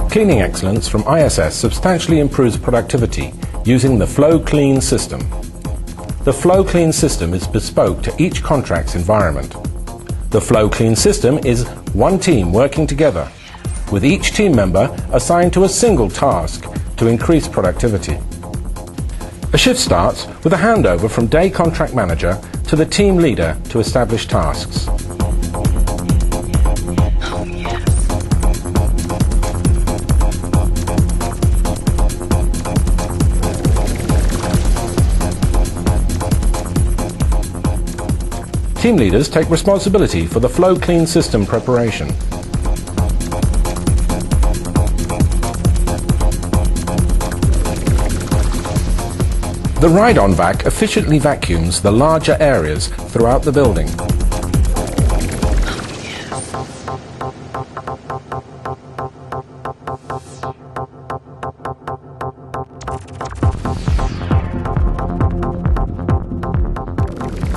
Cleaning excellence from ISS substantially improves productivity using the FlowClean system. The FlowClean system is bespoke to each contract's environment. The FlowClean system is one team working together, with each team member assigned to a single task to increase productivity. A shift starts with a handover from day contract manager to the team leader to establish tasks. Team leaders take responsibility for the FlowClean system preparation. The ride-on vac efficiently vacuums the larger areas throughout the building.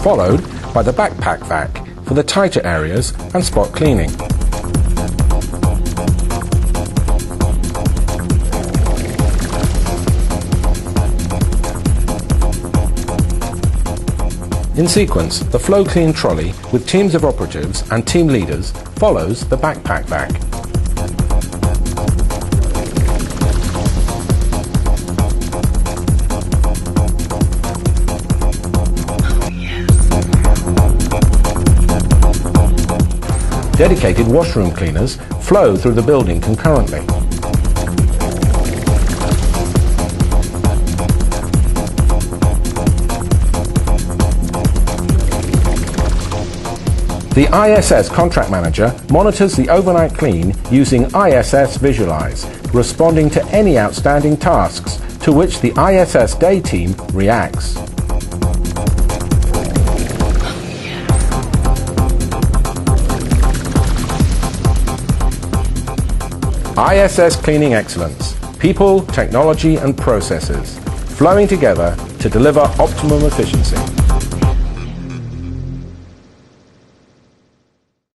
Followed by the backpack vac for the tighter areas and spot cleaning. In sequence, the FlowClean trolley with teams of operatives and team leaders follows the backpack vac. Dedicated washroom cleaners flow through the building concurrently. The ISS contract manager monitors the overnight clean using ISS Visualize, responding to any outstanding tasks to which the ISS day team reacts. ISS Cleaning Excellence. People, technology and processes flowing together to deliver optimum efficiency.